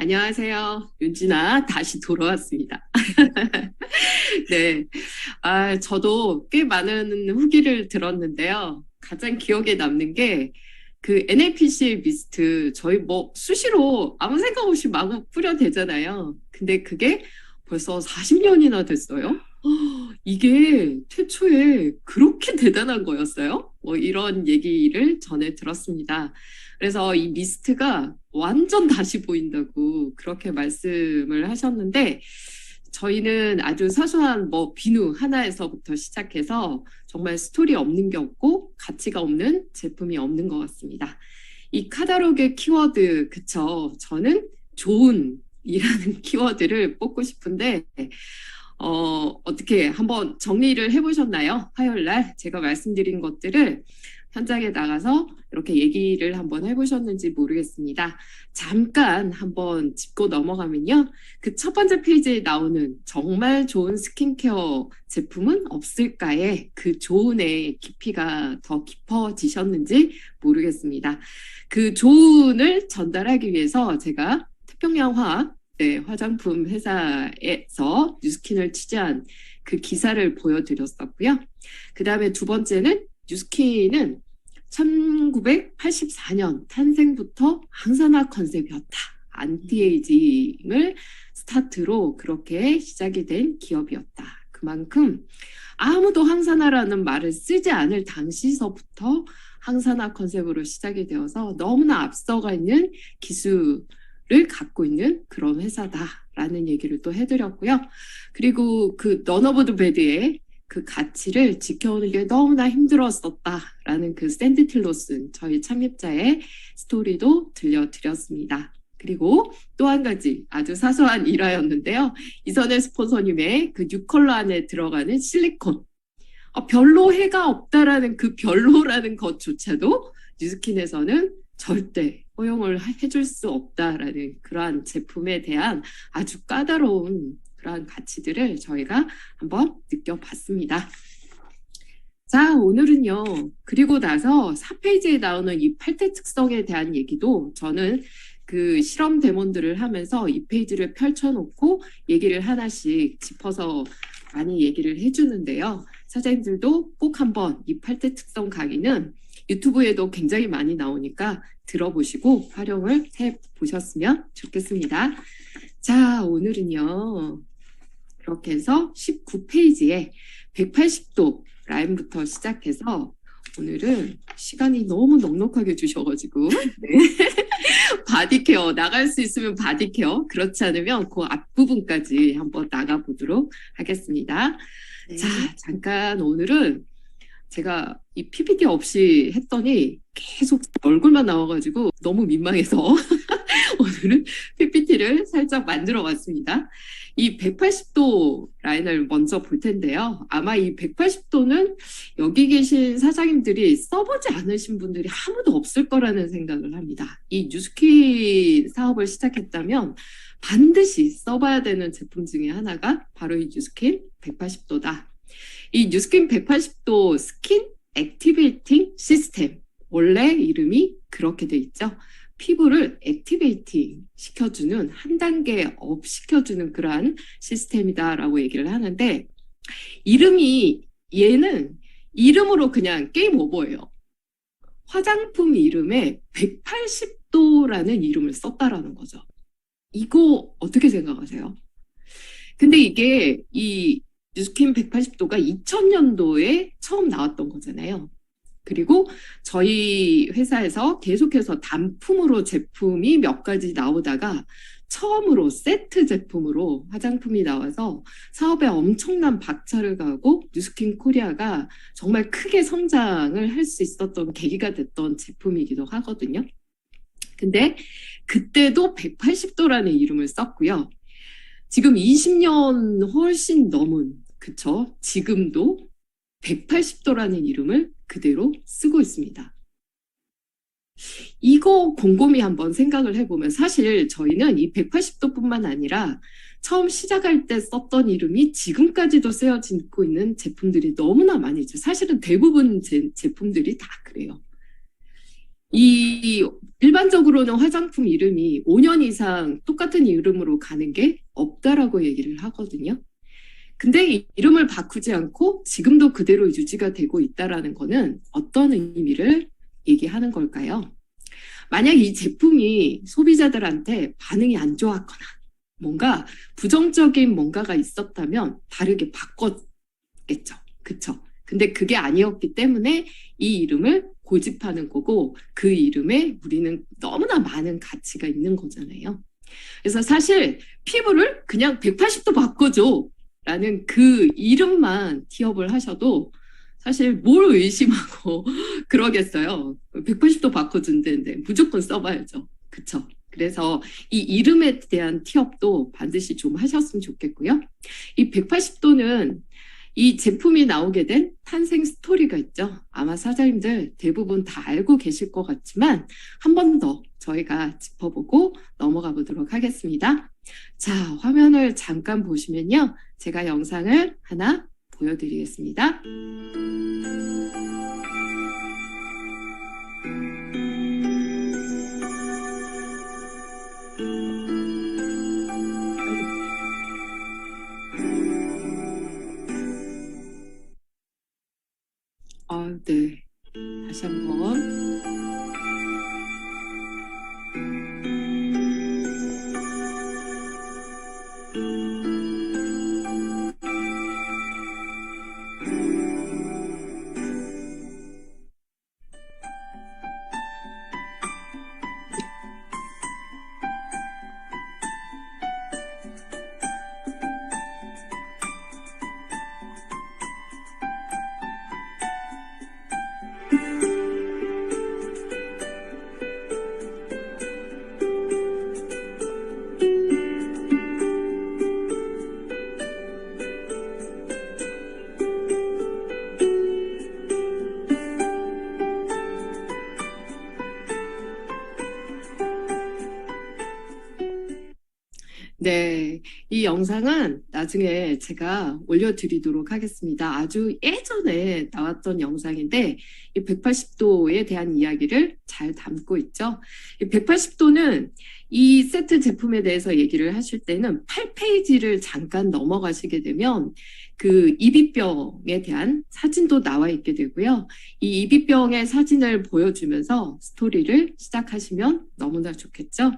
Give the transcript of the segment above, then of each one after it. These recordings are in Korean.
안녕하세요. 윤진아, 다시 돌아왔습니다. 네. 저도 꽤 많은 후기를 들었는데요. 가장 기억에 남는 게 그 NAPC 미스트 저희 뭐 수시로 아무 생각 없이 마구 뿌려대잖아요. 근데 그게 벌써 40년이나 됐어요. 이게 최초에 그렇게 대단한 거였어요? 뭐 이런 얘기를 전에 들었습니다. 그래서 이 미스트가 완전 다시 보인다고 그렇게 말씀을 하셨는데 저희는 아주 사소한 뭐 비누 하나에서부터 시작해서 정말 스토리 없는 게 없고 가치가 없는 제품이 없는 것 같습니다. 이 카다로그의 키워드, 그쵸? 저는 좋은 이라는 키워드를 뽑고 싶은데 어떻게 한번 정리를 해보셨나요? 화요일 날 제가 말씀드린 것들을 현장에 나가서 이렇게 얘기를 한번 해보셨는지 모르겠습니다. 잠깐 한번 짚고 넘어가면요. 그 첫 번째 페이지에 나오는 정말 좋은 스킨케어 제품은 없을까에 그 좋은의 깊이가 더 깊어지셨는지 모르겠습니다. 그 좋은을 전달하기 위해서 제가 태평양화학 네, 화장품 회사에서 뉴스킨을 취재한 그 기사를 보여드렸었고요. 그 다음에 두 번째는 뉴스킨은 1984년 탄생부터 항산화 컨셉이었다. 안티에이징을 스타트로 그렇게 시작이 된 기업이었다. 그만큼 아무도 항산화라는 말을 쓰지 않을 당시서부터 항산화 컨셉으로 시작이 되어서 너무나 앞서가 있는 기술을 갖고 있는 그런 회사다라는 얘기를 또 해드렸고요. 그리고 그 넌 오브 더 배드의 그 가치를 지켜오는 게 너무나 힘들었었다라는 그 샌디 틸로슨 저희 창립자의 스토리도 들려드렸습니다. 그리고 또 한 가지 아주 사소한 일화였는데요. 이선의 스폰서님의 그 뉴컬러 안에 들어가는 실리콘. 별로 해가 없다라는 그 별로라는 것조차도 뉴스킨에서는 절대 허용을 해줄 수 없다라는 그러한 제품에 대한 아주 까다로운 그러한 가치들을 저희가 한번 느껴봤습니다. 자, 오늘은요. 그리고 나서 4페이지에 나오는 이 8대 특성에 대한 얘기도 저는 그 실험 데몬들을 하면서 이 페이지를 펼쳐놓고 얘기를 하나씩 짚어서 많이 얘기를 해주는데요. 사장님들도 꼭 한번 이 8대 특성 강의는 유튜브에도 굉장히 많이 나오니까 들어보시고 활용을 해보셨으면 좋겠습니다. 자, 오늘은요. 그렇게 해서 19페이지에 180도 라인부터 시작해서 오늘은 시간이 너무 넉넉하게 주셔가지고 네. 바디케어 나갈 수 있으면 바디케어 그렇지 않으면 그 앞부분까지 한번 나가보도록 하겠습니다. 네. 자, 잠깐 오늘은 제가 이 PPT 없이 했더니 계속 얼굴만 나와가지고 너무 민망해서 오늘은 PPT를 살짝 만들어 왔습니다. 이 180도 라인을 먼저 볼 텐데요. 아마 이 180도는 여기 계신 사장님들이 써보지 않으신 분들이 아무도 없을 거라는 생각을 합니다. 이 뉴스킨 사업을 시작했다면 반드시 써봐야 되는 제품 중에 하나가 바로 이 뉴스킨 180도다. 이 뉴스킨 180도 스킨 액티베이팅 시스템. 원래 이름이 그렇게 돼 있죠. 피부를 액티베이팅 시켜주는 한 단계 업 시켜주는 그러한 시스템이다라고 얘기를 하는데 얘는 이름으로 그냥 게임 오버예요. 화장품 이름에 180도라는 이름을 썼다라는 거죠. 이거 어떻게 생각하세요? 근데 이게 이 뉴스킨 180도가 2000년도에 처음 나왔던 거잖아요. 그리고 저희 회사에서 계속해서 단품으로 제품이 몇 가지 나오다가 처음으로 세트 제품으로 화장품이 나와서 사업에 엄청난 박차를 가고 뉴스킨 코리아가 정말 크게 성장을 할 수 있었던 계기가 됐던 제품이기도 하거든요. 근데 그때도 180도라는 이름을 썼고요. 지금 20년 훨씬 넘은, 그쵸? 지금도 180도라는 이름을 그대로 쓰고 있습니다. 이거 곰곰이 한번 생각을 해보면 사실 저희는 이 180도뿐만 아니라 처음 시작할 때 썼던 이름이 지금까지도 쓰여지고 있는 제품들이 너무나 많이 있죠. 사실은 대부분 제품들이 다 그래요. 이 일반적으로는 화장품 이름이 5년 이상 똑같은 이름으로 가는 게 없다라고 얘기를 하거든요. 근데 이 이름을 바꾸지 않고 지금도 그대로 유지가 되고 있다라는 거는 어떤 의미를 얘기하는 걸까요? 만약 이 제품이 소비자들한테 반응이 안 좋았거나 뭔가 부정적인 뭔가가 있었다면 다르게 바꿨겠죠. 그쵸? 근데 그게 아니었기 때문에 이 이름을 고집하는 거고 그 이름에 우리는 너무나 많은 가치가 있는 거잖아요. 그래서 사실 피부를 그냥 180도 바꿔줘 라는 그 이름만 티업을 하셔도 사실 뭘 의심하고 그러겠어요. 180도 바꿔준다는데 무조건 써봐야죠. 그쵸? 그래서 이 이름에 대한 티업도 반드시 좀 하셨으면 좋겠고요. 이 180도는 이 제품이 나오게 된 탄생 스토리가 있죠. 아마 사장님들 대부분 다 알고 계실 것 같지만 한 번 더 저희가 짚어보고 넘어가 보도록 하겠습니다. 자, 화면을 잠깐 보시면요. 제가 영상을 하나 보여드리겠습니다. 네. 다시 한번. 네, 이 영상은 나중에 제가 올려드리도록 하겠습니다. 아주 예전에 나왔던 영상인데 이 180도에 대한 이야기를 잘 담고 있죠. 이 180도는 이 세트 제품에 대해서 얘기를 하실 때는 8페이지를 잠깐 넘어가시게 되면 그 이비병에 대한 사진도 나와 있게 되고요. 이 이비병의 사진을 보여주면서 스토리를 시작하시면 너무나 좋겠죠.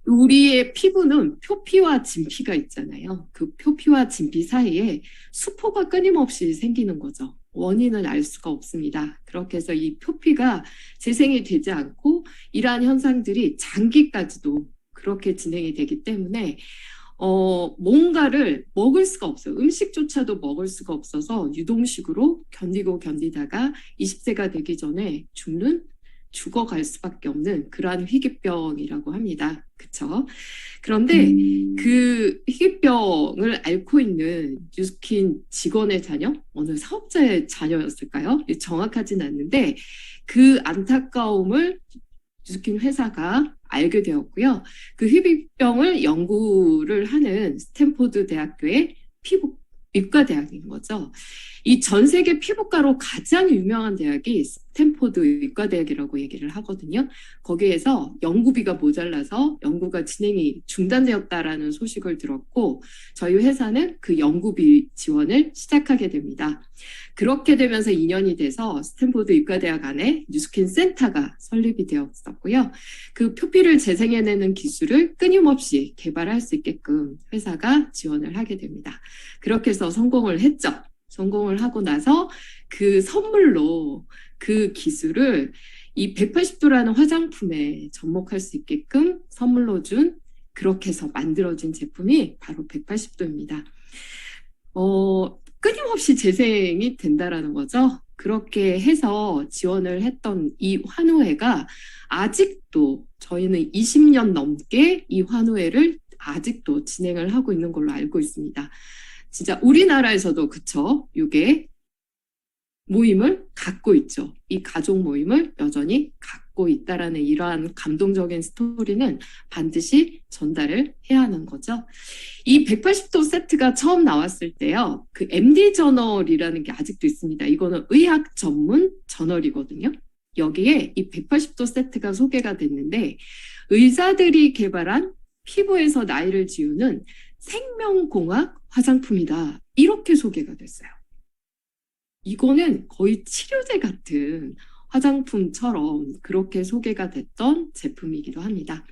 우리의 피부는 표피와 진피가 있잖아요. 그 표피와 진피 사이에 수포가 끊임없이 생기는 거죠. 원인은 알 수가 없습니다. 그렇게 해서 이 표피가 재생이 되지 않고 이러한 현상들이 장기까지도 그렇게 진행이 되기 때문에 뭔가를 먹을 수가 없어요. 음식조차도 먹을 수가 없어서 유동식으로 견디다가 20세가 되기 전에 죽어갈 수밖에 없는 그러한 희귀병이라고 합니다. 그쵸? 그런데 그 희귀병을 앓고 있는 뉴스킨 직원의 자녀, 어느 사업자의 자녀였을까요? 정확하진 않는데 그 안타까움을 뉴스킨 회사가 알게 되었고요. 그 희귀병을 연구를 하는 스탠포드 대학교의 피부과 대학인 거죠. 이 전 세계 피부과로 가장 유명한 대학이 스탠포드 의과대학이라고 얘기를 하거든요. 거기에서 연구비가 모자라서 연구가 진행이 중단되었다라는 소식을 들었고 저희 회사는 그 연구비 지원을 시작하게 됩니다. 그렇게 되면서 2년이 돼서 스탠포드 의과대학 안에 뉴스킨 센터가 설립이 되었었고요. 그 표피를 재생해내는 기술을 끊임없이 개발할 수 있게끔 회사가 지원을 하게 됩니다. 그렇게 해서 성공을 했죠. 성공을 하고 나서 그 선물로 그 기술을 이 180도라는 화장품에 접목할 수 있게끔 선물로 준 그렇게 해서 만들어진 제품이 바로 180도입니다. 끊임없이 재생이 된다라는 거죠. 그렇게 해서 지원을 했던 이 환우회가 아직도 저희는 20년 넘게 이 환우회를 아직도 진행을 하고 있는 걸로 알고 있습니다. 진짜 우리나라에서도 그쵸? 이게 모임을 갖고 있죠. 이 가족 모임을 여전히 갖고 있다라는 이러한 감동적인 스토리는 반드시 전달을 해야 하는 거죠. 이 180도 세트가 처음 나왔을 때요. 그 MD 저널이라는 게 아직도 있습니다. 이거는 의학 전문 저널이거든요. 여기에 이 180도 세트가 소개가 됐는데 의사들이 개발한 피부에서 나이를 지우는 생명공학 화장품이다. 이렇게 소개가 됐어요. 이거는 거의 치료제 같은 화장품처럼 그렇게 소개가 됐던 제품이기도 합니다.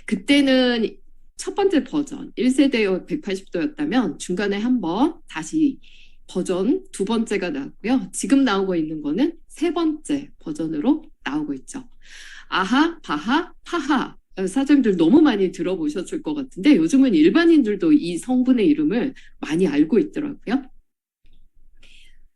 그때는 첫 번째 버전 1세대 180도였다면 중간에 한번 다시 버전 두 번째가 나왔고요. 지금 나오고 있는 거는 세 번째 버전으로 나오고 있죠. 아하, 바하, 파하. 사장님들 너무 많이 들어보셨을 것 같은데 요즘은 일반인들도 이 성분의 이름을 많이 알고 있더라고요.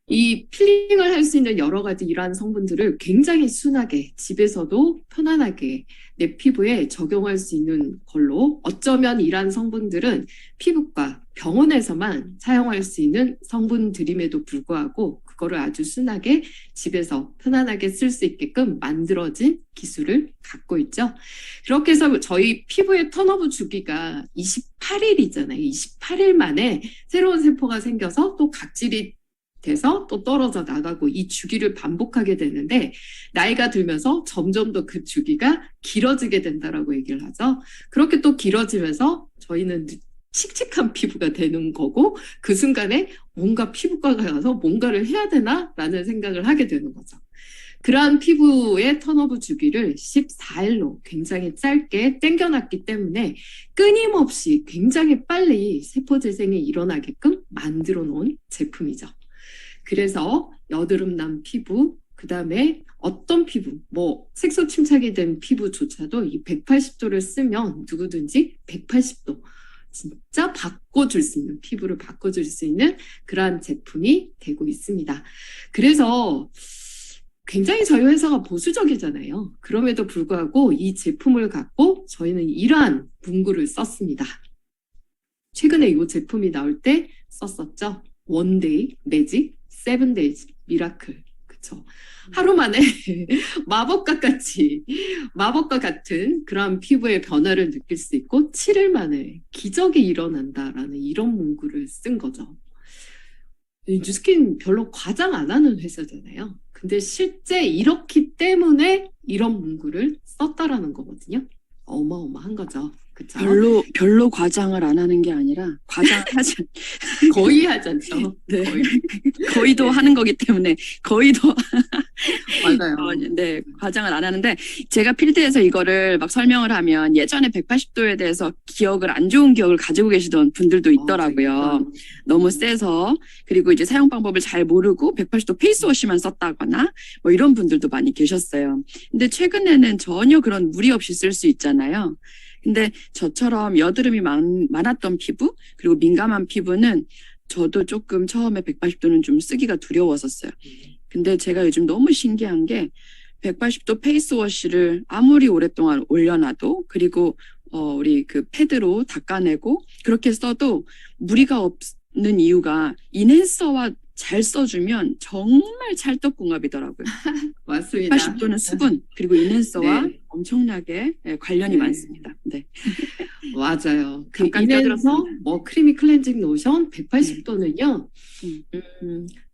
이 필링을 할 수 있는 여러 가지 이러한 성분들을 굉장히 순하게 집에서도 편안하게 내 피부에 적용할 수 있는 걸로 어쩌면 이러한 성분들은 피부과 병원에서만 사용할 수 있는 성분들임에도 불구하고 그거를 아주 순하게 집에서 편안하게 쓸 수 있게끔 만들어진 기술을 갖고 있죠. 그렇게 해서 저희 피부의 턴오브 주기가 28일이잖아요. 28일 만에 새로운 세포가 생겨서 또 각질이 돼서 또 떨어져 나가고 이 주기를 반복하게 되는데 나이가 들면서 점점 더 그 주기가 길어지게 된다라고 얘기를 하죠. 그렇게 또 길어지면서 저희는 칙칙한 피부가 되는 거고 그 순간에 뭔가 피부과가 가서 뭔가를 해야 되나라는 생각을 하게 되는 거죠. 그러한 피부의 턴오브 주기를 14일로 굉장히 짧게 땡겨놨기 때문에 끊임없이 굉장히 빨리 세포 재생이 일어나게끔 만들어 놓은 제품이죠. 그래서 여드름 난 피부, 그 다음에 어떤 피부, 뭐 색소 침착이 된 피부조차도 이 180도를 쓰면 누구든지 180도 진짜 바꿔줄 수 있는 피부를 바꿔줄 수 있는 그러한 제품이 되고 있습니다. 그래서 굉장히 저희 회사가 보수적이잖아요. 그럼에도 불구하고 이 제품을 갖고 저희는 이러한 문구를 썼습니다. 최근에 이 제품이 나올 때 썼었죠. 원데이 매직 7days 미라클. 그쵸. 하루 만에 마법과 같은 그런 피부의 변화를 느낄 수 있고 7일 만에 기적이 일어난다라는 이런 문구를 쓴 거죠. 뉴스킨 별로 과장 안 하는 회사잖아요. 근데 실제 이렇기 때문에 이런 문구를 썼다라는 거거든요. 어마어마한 거죠. 그쵸? 별로 과장을 안 하는 게 아니라 과장하지 거의 하지 않죠. 네. 거의도 하는 거기 때문에 거의도 맞아요. 네, 과장을 안 하는데 제가 필드에서 이거를 막 설명을 하면 예전에 180도에 대해서 안 좋은 기억을 가지고 계시던 분들도 있더라고요. 너무 세서 그리고 이제 사용 방법을 잘 모르고 180도 페이스워시만 썼다거나 뭐 이런 분들도 많이 계셨어요. 근데 최근에는 전혀 그런 무리 없이 쓸 수 있잖아요. 근데 저처럼 여드름이 많았던 피부 그리고 민감한 피부는 저도 조금 처음에 180도는 좀 쓰기가 두려웠었어요. 근데 제가 요즘 너무 신기한 게 180도 페이스워시를 아무리 오랫동안 올려놔도 그리고 우리 그 패드로 닦아내고 그렇게 써도 무리가 없는 이유가 인핸서와 잘 써주면 정말 찰떡궁합이더라고요. 맞습니다. 180도는 수분 그리고 인핸서와 네. 엄청나게 관련이 많습니다. 네. 맞아요. 그 잠깐 인핸서 껴들었습니다. 뭐 크리미 클렌징 로션 180도는요.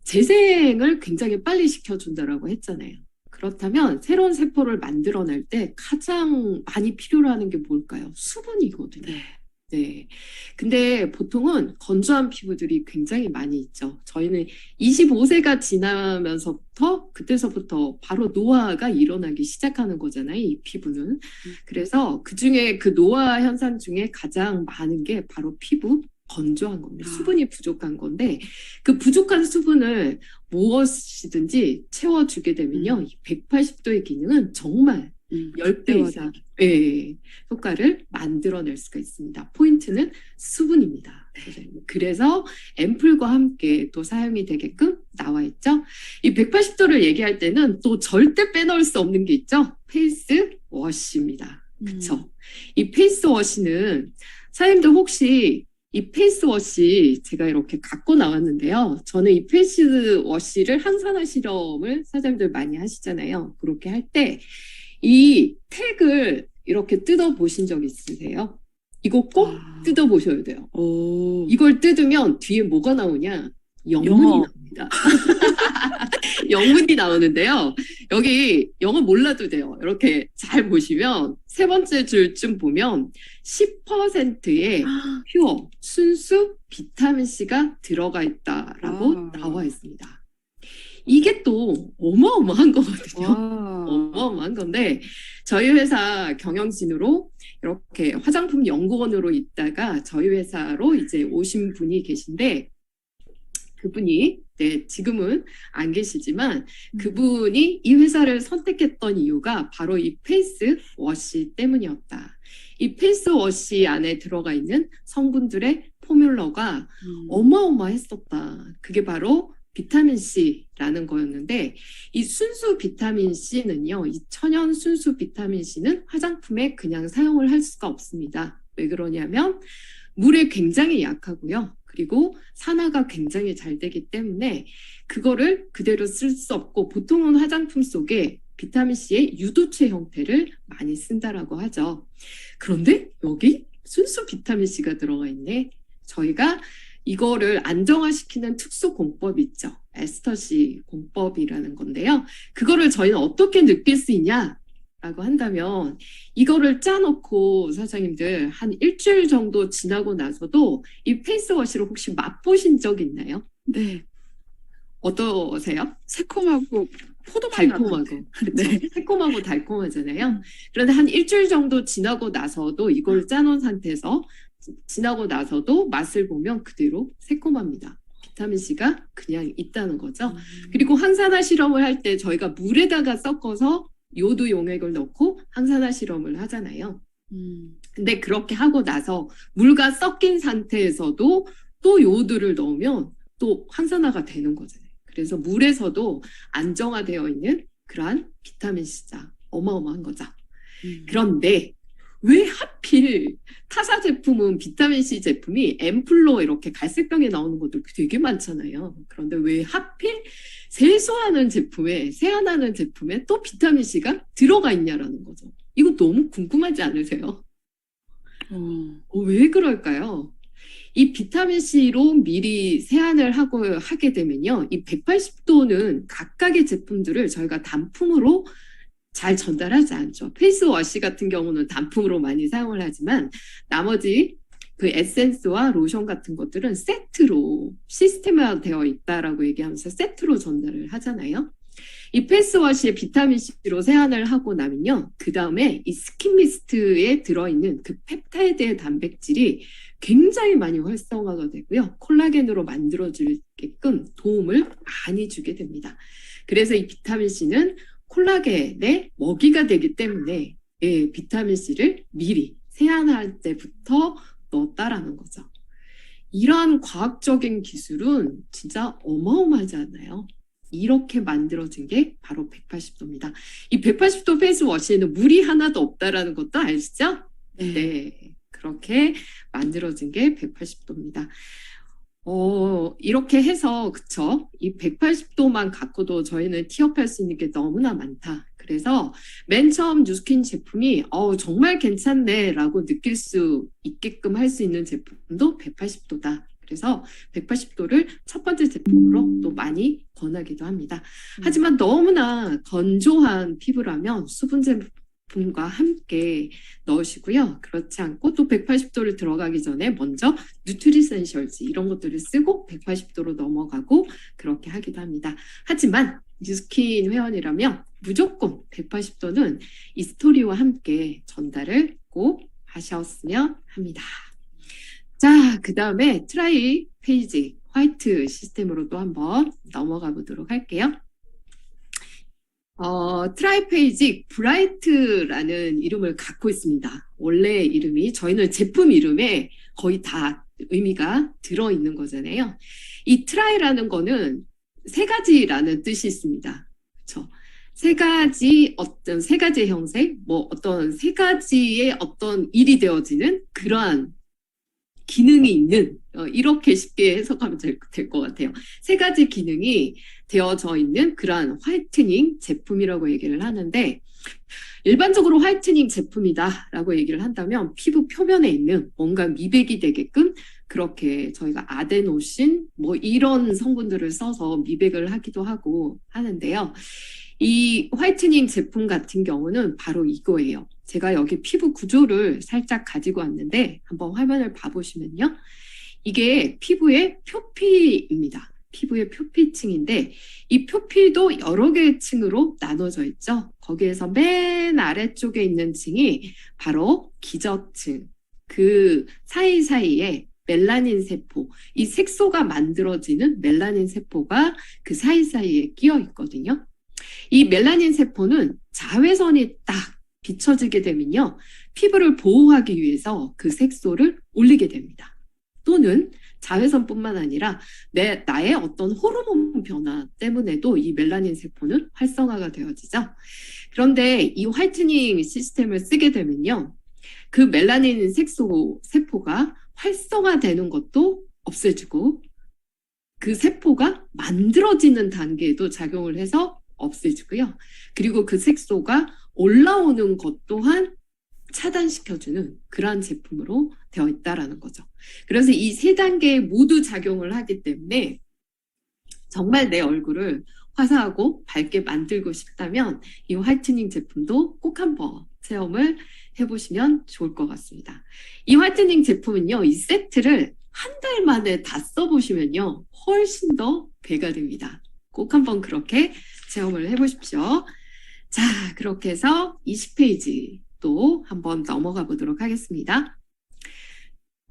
재생을 굉장히 빨리 시켜준다라고 했잖아요. 그렇다면 새로운 세포를 만들어낼 때 가장 많이 필요로 하는 게 뭘까요? 수분이거든요. 네. 네. 근데 보통은 건조한 피부들이 굉장히 많이 있죠. 저희는 25세가 지나면서부터 그때서부터 바로 노화가 일어나기 시작하는 거잖아요. 이 피부는. 그래서 그중에 그 노화 현상 중에 가장 많은 게 바로 피부 건조한 겁니다. 수분이 부족한 건데 그 부족한 수분을 무엇이든지 채워주게 되면요. 이 180도의 기능은 정말 10배 이상 효과를 만들어낼 수가 있습니다. 포인트는 수분입니다. 그래서 앰플과 함께 또 사용이 되게끔 나와 있죠. 이 180도를 얘기할 때는 또 절대 빼놓을 수 없는 게 있죠. 페이스 워시입니다. 그쵸? 이 페이스 워시는 사장님들 혹시 이 페이스워시 제가 이렇게 갖고 나왔는데요. 저는 이 페이스워시를 항산화 실험을 사장님들 많이 하시잖아요. 그렇게 할 때 이 택을 이렇게 뜯어 보신 적 있으세요? 이거 꼭 뜯어 보셔야 돼요. 이걸 뜯으면 뒤에 뭐가 나오냐? 영문이 영어. 나옵니다. 영문이 나오는데요. 여기 영어 몰라도 돼요. 이렇게 잘 보시면 세 번째 줄쯤 보면 10%의 퓨어, 순수 비타민C가 들어가 있다라고 와. 나와 있습니다. 이게 또 어마어마한 거거든요. 와. 어마어마한 건데 저희 회사 경영진으로 이렇게 화장품 연구원으로 있다가 저희 회사로 이제 오신 분이 계신데 그분이 지금은 안 계시지만 그분이 이 회사를 선택했던 이유가 바로 이 페이스 워시 때문이었다. 이 페이스 워시 안에 들어가 있는 성분들의 포뮬러가 어마어마했었다. 그게 바로 비타민 C라는 거였는데 이 순수 비타민 C는요. 이 천연 순수 비타민 C는 화장품에 그냥 사용을 할 수가 없습니다. 왜 그러냐면 물에 굉장히 약하고요. 그리고 산화가 굉장히 잘 되기 때문에 그거를 그대로 쓸 수 없고 보통은 화장품 속에 비타민 C의 유도체 형태를 많이 쓴다라고 하죠. 그런데 여기 순수 비타민 C가 들어가 있네. 저희가 이거를 안정화시키는 특수 공법 있죠. 에스터시 공법이라는 건데요. 그거를 저희는 어떻게 느낄 수 있냐? 라고 한다면 이거를 짜놓고 사장님들 한 일주일 정도 지나고 나서도 이 페이스워시를 혹시 맛보신 적 있나요? 네. 어떠세요? 새콤하고 포도맛이 달콤하고 그렇죠? 네. 새콤하고 달콤하잖아요. 그런데 한 일주일 정도 지나고 나서도 이걸 짜놓은 상태에서 지나고 나서도 맛을 보면 그대로 새콤합니다. 비타민 C가 그냥 있다는 거죠. 그리고 항산화 실험을 할 때 저희가 물에다가 섞어서 요오드 용액을 넣고 항산화 실험을 하잖아요. 근데 그렇게 하고 나서 물과 섞인 상태에서도 또 요오드를 넣으면 또 항산화가 되는 거잖아요. 그래서 물에서도 안정화되어 있는 그러한 비타민 C자 어마어마한 거죠. 그런데 왜 하필 타사 제품은 비타민 C 제품이 앰플로 이렇게 갈색병에 나오는 것도 되게 많잖아요. 그런데 왜 하필 세수하는 제품에 세안하는 제품에 또 비타민 C가 들어가 있냐라는 거죠. 이거 너무 궁금하지 않으세요? 왜 그럴까요? 이 비타민 C로 미리 세안을 하게 되면요. 이 180도는 각각의 제품들을 저희가 단품으로 잘 전달하지 않죠. 페이스워시 같은 경우는 단품으로 많이 사용을 하지만 나머지 그 에센스와 로션 같은 것들은 세트로 시스템화 되어 있다라고 얘기하면서 세트로 전달을 하잖아요. 이 페이스워시에 비타민 C로 세안을 하고 나면요. 그 다음에 이 스킨 미스트에 들어있는 그 펩타이드 단백질이 굉장히 많이 활성화가 되고요. 콜라겐으로 만들어지게끔 도움을 많이 주게 됩니다. 그래서 이 비타민 C는 콜라겐의 먹이가 되기 때문에 비타민 C를 미리 세안할 때부터 넣었다라는 거죠. 이러한 과학적인 기술은 진짜 어마어마하지 않나요? 이렇게 만들어진 게 바로 180도입니다. 이 180도 페이스워시에는 물이 하나도 없다라는 것도 아시죠? 네. 그렇게 만들어진 게 180도입니다. 이렇게 해서, 그쵸? 이 180도만 갖고도 저희는 티업할 수 있는 게 너무나 많다. 그래서 맨 처음 뉴스킨 제품이, 정말 괜찮네 라고 느낄 수 있게끔 할 수 있는 제품도 180도다. 그래서 180도를 첫 번째 제품으로 또 많이 권하기도 합니다. 하지만 너무나 건조한 피부라면 수분 제품과 함께 넣으시고요. 그렇지 않고 또 180도를 들어가기 전에 먼저 뉴트리센셜즈 이런 것들을 쓰고 180도로 넘어가고 그렇게 하기도 합니다. 하지만 뉴스킨 회원이라면 무조건 180도는 이 스토리와 함께 전달을 꼭 하셨으면 합니다. 자, 그 다음에 트라이 페이지 화이트 시스템으로 또 한번 넘어가 보도록 할게요. 트라이 페이지 브라이트라는 이름을 갖고 있습니다. 원래 이름이 저희는 제품 이름에 거의 다 의미가 들어있는 거잖아요. 이 트라이라는 거는 세 가지라는 뜻이 있습니다. 그렇죠? 세 가지의 형색, 어떤 세 가지의 어떤 일이 되어지는 그러한 기능이 있는, 이렇게 쉽게 해석하면 될 것 같아요. 세 가지 기능이 되어져 있는 그러한 화이트닝 제품이라고 얘기를 하는데, 일반적으로 화이트닝 제품이다라고 얘기를 한다면 피부 표면에 있는 뭔가 미백이 되게끔 그렇게 저희가 아데노신 뭐 이런 성분들을 써서 미백을 하기도 하고 하는데요. 이 화이트닝 제품 같은 경우는 바로 이거예요. 제가 여기 피부 구조를 살짝 가지고 왔는데 한번 화면을 봐보시면요. 이게 피부의 표피입니다. 피부의 표피층인데 이 표피도 여러 개의 층으로 나눠져 있죠. 거기에서 맨 아래쪽에 있는 층이 바로 기저층. 그 사이사이에 멜라닌 세포, 이 색소가 만들어지는 멜라닌 세포가 그 사이사이에 끼어 있거든요. 이 멜라닌 세포는 자외선이 딱 비춰지게 되면요. 피부를 보호하기 위해서 그 색소를 올리게 됩니다. 또는 자외선뿐만 아니라 나의 어떤 호르몬 변화 때문에도 이 멜라닌 세포는 활성화가 되어지죠. 그런데 이 화이트닝 시스템을 쓰게 되면요. 그 멜라닌 색소 세포가 활성화되는 것도 없애주고 그 세포가 만들어지는 단계에도 작용을 해서 없애주고요. 그리고 그 색소가 올라오는 것 또한 차단시켜주는 그러한 제품으로 되어 있다라는 거죠. 그래서 이 세 단계에 모두 작용을 하기 때문에 정말 내 얼굴을 화사하고 밝게 만들고 싶다면 이 화이트닝 제품도 꼭 한번 체험을 해보시면 좋을 것 같습니다. 이 화이트닝 제품은요, 이 세트를 한 달 만에 다 써보시면요, 훨씬 더 배가 됩니다. 꼭 한번 그렇게 체험을 해보십시오. 자, 그렇게 해서 20페이지 또 한번 넘어가 보도록 하겠습니다.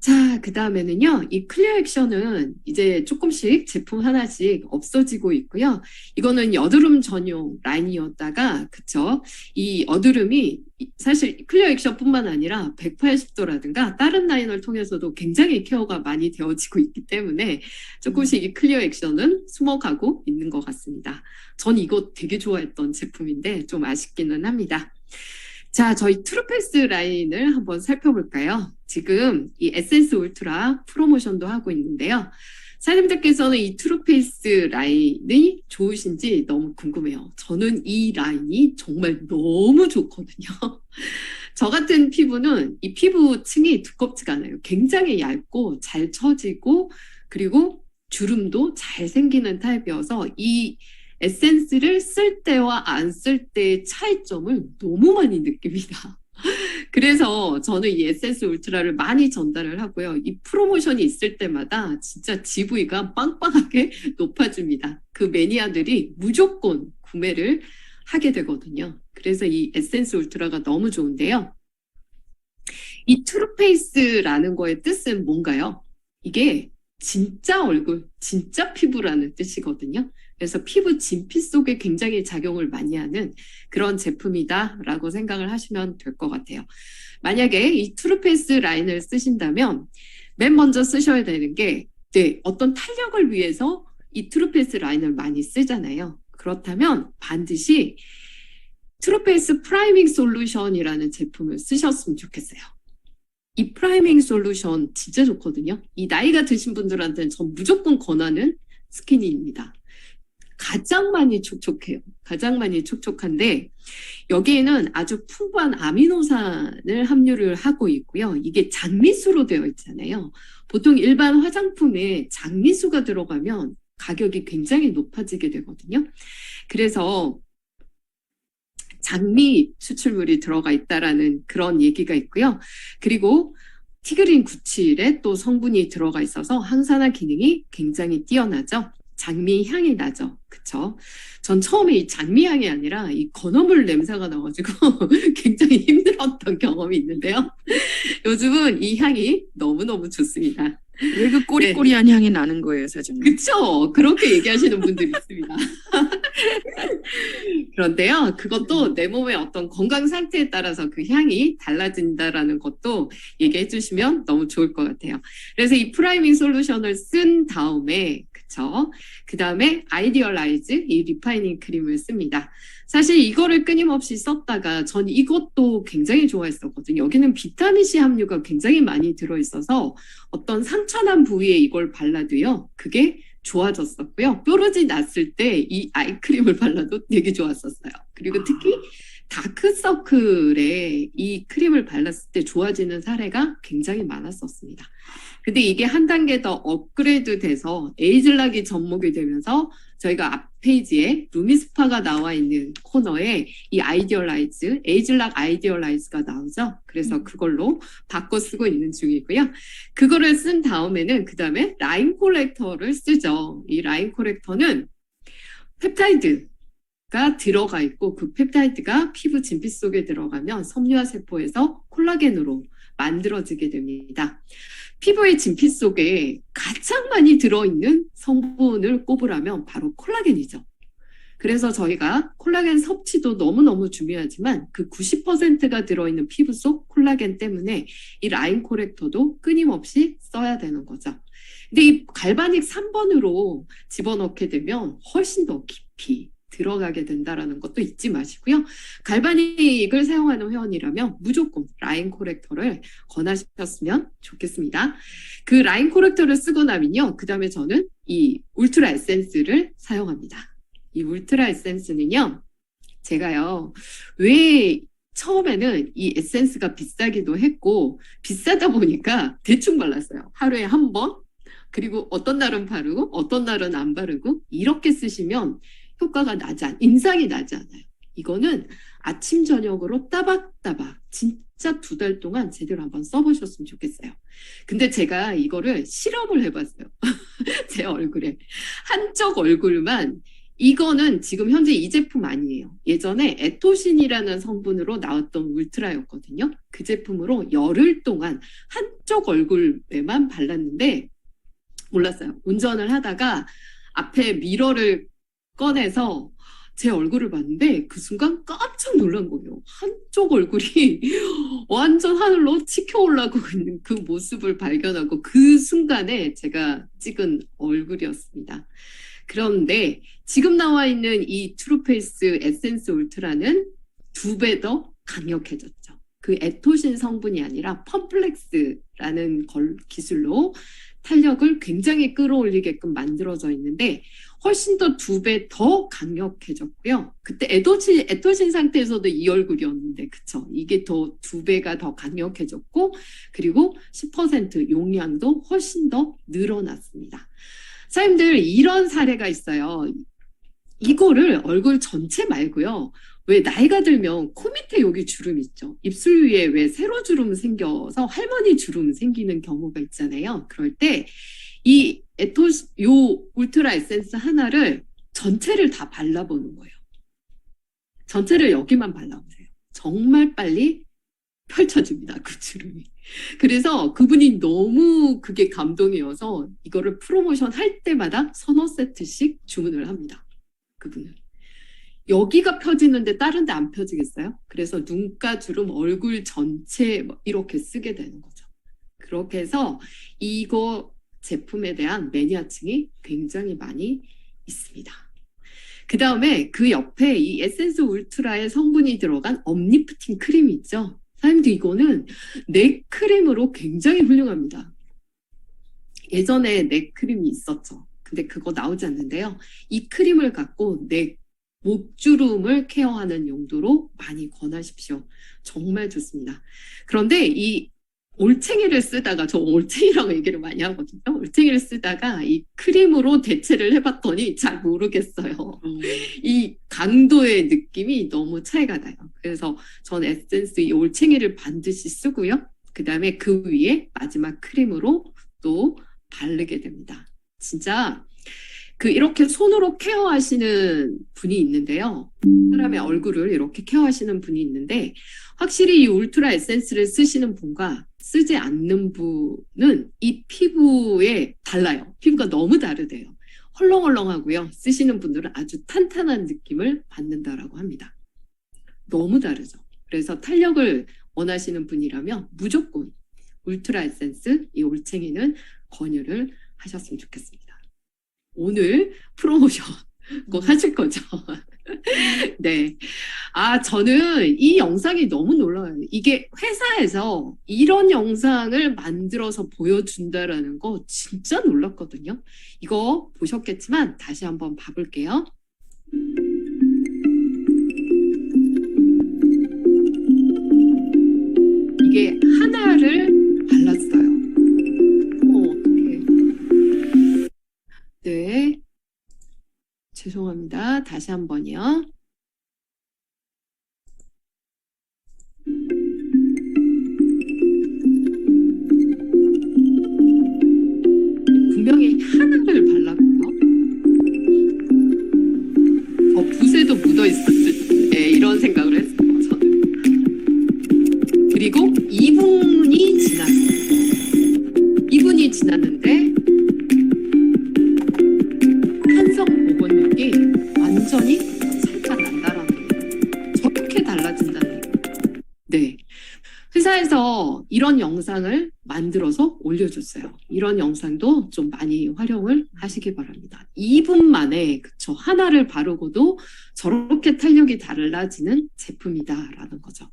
자, 그 다음에는요, 이 클리어 액션은 이제 조금씩 제품 하나씩 없어지고 있고요. 이거는 여드름 전용 라인이었다가, 그쵸? 이 여드름이 사실 클리어 액션뿐만 아니라 180도라든가 다른 라인을 통해서도 굉장히 케어가 많이 되어지고 있기 때문에 조금씩 이 클리어 액션은 숨어가고 있는 것 같습니다. 전 이거 되게 좋아했던 제품인데 좀 아쉽기는 합니다. 자, 저희 트루페이스 라인을 한번 살펴볼까요? 지금 이 에센스 울트라 프로모션도 하고 있는데요. 사장님들께서는 이 트루페이스 라인이 좋으신지 너무 궁금해요. 저는 이 라인이 정말 너무 좋거든요. 저 같은 피부는 이 피부층이 두껍지가 않아요. 굉장히 얇고 잘 처지고 그리고 주름도 잘 생기는 타입이어서 이 에센스를 쓸 때와 안 쓸 때의 차이점을 너무 많이 느낍니다. 그래서 저는 이 에센스 울트라를 많이 전달을 하고요. 이 프로모션이 있을 때마다 진짜 GV가 빵빵하게 높아집니다. 그 매니아들이 무조건 구매를 하게 되거든요. 그래서 이 에센스 울트라가 너무 좋은데요. 이 트루페이스라는 거의 뜻은 뭔가요? 이게 진짜 얼굴, 진짜 피부라는 뜻이거든요. 그래서 피부 진피 속에 굉장히 작용을 많이 하는 그런 제품이다라고 생각을 하시면 될 것 같아요. 만약에 이 트루페이스 라인을 쓰신다면 맨 먼저 쓰셔야 되는 게 어떤 탄력을 위해서 이 트루페이스 라인을 많이 쓰잖아요. 그렇다면 반드시 트루페이스 프라이밍 솔루션이라는 제품을 쓰셨으면 좋겠어요. 이 프라이밍 솔루션 진짜 좋거든요. 이 나이가 드신 분들한테는 전 무조건 권하는 스킨입니다. 가장 많이 촉촉해요. 가장 많이 촉촉한데 여기에는 아주 풍부한 아미노산을 함유를 하고 있고요. 이게 장미수로 되어 있잖아요. 보통 일반 화장품에 장미수가 들어가면 가격이 굉장히 높아지게 되거든요. 그래서 장미 추출물이 들어가 있다라는 그런 얘기가 있고요. 그리고 티그린 97에 또 성분이 들어가 있어서 항산화 기능이 굉장히 뛰어나죠. 장미 향이 나죠. 그쵸? 전 처음에 이 장미 향이 아니라 이 건어물 냄새가 나가지고 굉장히 힘들었던 경험이 있는데요. 요즘은 이 향이 너무너무 좋습니다. 왜 그 꼬리꼬리한 향이 나는 거예요, 사장님? 그쵸? 그렇게 얘기하시는 분들이 있습니다. 그런데요, 그것도 내 몸의 어떤 건강 상태에 따라서 그 향이 달라진다라는 것도 얘기해 주시면 너무 좋을 것 같아요. 그래서 이 프라이밍 솔루션을 쓴 다음에 그쵸? 그 다음에 아이디얼라이즈 이 리파이닝 크림을 씁니다. 사실 이거를 끊임없이 썼다가 전 이것도 굉장히 좋아했었거든요. 여기는 비타민C 함유가 굉장히 많이 들어있어서 어떤 상처난 부위에 이걸 발라도요. 그게 좋아졌었고요. 뾰루지 났을 때 이 아이크림을 발라도 되게 좋았었어요. 그리고 특히 다크서클에 이 크림을 발랐을 때 좋아지는 사례가 굉장히 많았었습니다. 근데 이게 한 단계 더 업그레이드 돼서 에이즐락이 접목이 되면서 저희가 앞 페이지에 루미스파가 나와 있는 코너에 이 아이디얼라이즈, 에이즐락 아이디얼라이즈가 나오죠. 그래서 그걸로 바꿔 쓰고 있는 중이고요. 그거를 쓴 다음에는 그 다음에 라인 코렉터를 쓰죠. 이 라인 코렉터는 펩타이드가 들어가 있고 그 펩타이드가 피부 진피 속에 들어가면 섬유화 세포에서 콜라겐으로 만들어지게 됩니다. 피부의 진피 속에 가장 많이 들어있는 성분을 꼽으라면 바로 콜라겐이죠. 그래서 저희가 콜라겐 섭취도 너무너무 중요하지만 그 90%가 들어있는 피부 속 콜라겐 때문에 이 라인 코렉터도 끊임없이 써야 되는 거죠. 근데 이 갈바닉 3번으로 집어넣게 되면 훨씬 더 깊이 들어가게 된다는 것도 잊지 마시고요. 갈바닉을 사용하는 회원이라면 무조건 라인 코렉터를 권하셨으면 좋겠습니다. 그 라인 코렉터를 쓰고 나면요. 그 다음에 저는 이 울트라 에센스를 사용합니다. 이 울트라 에센스는요. 제가요. 왜 처음에는 이 에센스가 비싸기도 했고 비싸다 보니까 대충 발랐어요. 하루에 한 번. 그리고 어떤 날은 바르고 어떤 날은 안 바르고 이렇게 쓰시면 효과가 인상이 나지 않아요. 이거는 아침 저녁으로 따박따박 진짜 2달 동안 제대로 한번 써보셨으면 좋겠어요. 근데 제가 이거를 실험을 해봤어요. 제 얼굴에. 한쪽 얼굴만 이거는 지금 현재 이 제품 아니에요. 예전에 에토신이라는 성분으로 나왔던 울트라였거든요. 그 제품으로 열흘 동안 한쪽 얼굴에만 발랐는데 몰랐어요. 운전을 하다가 앞에 미러를 꺼내서 제 얼굴을 봤는데 그 순간 깜짝 놀란 거예요. 한쪽 얼굴이 완전 하늘로 치켜 올라가고 있는 그 모습을 발견하고 그 순간에 제가 찍은 얼굴이었습니다. 그런데 지금 나와 있는 이 트루페이스 에센스 울트라는 2배 더 강력해졌죠. 그 에토신 성분이 아니라 펌플렉스라는 기술로 탄력을 굉장히 끌어올리게끔 만들어져 있는데 훨씬 더 2배 더 강력해졌고요. 그때 에토신 상태에서도 이 얼굴이었는데 그쵸? 이게 더 2배가 더 강력해졌고 그리고 10% 용량도 훨씬 더 늘어났습니다. 사장님들 이런 사례가 있어요. 이거를 얼굴 전체 말고요. 왜 나이가 들면 코 밑에 여기 주름 있죠. 입술 위에 왜 세로 주름 생겨서 할머니 주름 생기는 경우가 있잖아요. 그럴 때 이 요 울트라 에센스 하나를 전체를 다 발라보는 거예요. 전체를 여기만 발라보세요. 정말 빨리 펼쳐집니다. 그 주름이. 그래서 그분이 너무 그게 감동이어서 이거를 프로모션 할 때마다 3-4세트씩 주문을 합니다. 그분은. 여기가 펴지는데 다른 데 안 펴지겠어요? 그래서 눈가 주름, 얼굴 전체 이렇게 쓰게 되는 거죠. 그렇게 해서 이거 제품에 대한 매니아층이 굉장히 많이 있습니다. 그 다음에 그 옆에 이 에센스 울트라의 성분이 들어간 업리프팅 크림이 있죠. 사장님들 이거는 넥 크림으로 굉장히 훌륭합니다. 예전에 넥 크림이 있었죠. 근데 그거 나오지 않는데요. 이 크림을 갖고 넥 목주름을 케어하는 용도로 많이 권하십시오. 정말 좋습니다. 그런데 이 올챙이를 쓰다가 저 올챙이라고 얘기를 많이 하거든요. 올챙이를 쓰다가 이 크림으로 대체를 해봤더니 잘 모르겠어요. 이 강도의 느낌이 너무 차이가 나요. 그래서 전 에센스 이 올챙이를 반드시 쓰고요. 그 다음에 그 위에 마지막 크림으로 또 바르게 됩니다. 진짜 이렇게 손으로 케어하시는 분이 있는데요. 사람의 얼굴을 이렇게 케어하시는 분이 있는데 확실히 이 울트라 에센스를 쓰시는 분과 쓰지 않는 분은 이 피부에 달라요. 피부가 너무 다르대요. 헐렁헐렁하고요. 쓰시는 분들은 아주 탄탄한 느낌을 받는다라고 합니다. 너무 다르죠. 그래서 탄력을 원하시는 분이라면 무조건 울트라 에센스 이 올챙이는 권유를 하셨으면 좋겠습니다. 오늘 프로모션 꼭 하실 거죠? 네. 저는 이 영상이 너무 놀라워요. 이게 회사에서 이런 영상을 만들어서 보여준다라는 거 진짜 놀랐거든요. 이거 보셨겠지만 다시 한번 봐볼게요. 이게 하나를 발랐어요. 어떡해. 네. 죄송합니다. 다시 한 번이요. 분명히 하나를 발랐고요. 붓에도 묻어 있었을 때 이런 생각을 했어요. 저는. 그리고 2분이 지났어요. 2분이 지났는데 한성 복원력이 완전히 차이가 난다라는 거예요. 저렇게 달라진다는 거예요. 네. 회사에서 이런 영상을 만들어서 올려줬어요. 이런 영상도 좀 많이 활용을 하시기 바랍니다. 2분 만에 그쵸 하나를 바르고도 저렇게 탄력이 달라지는 제품이다라는 거죠.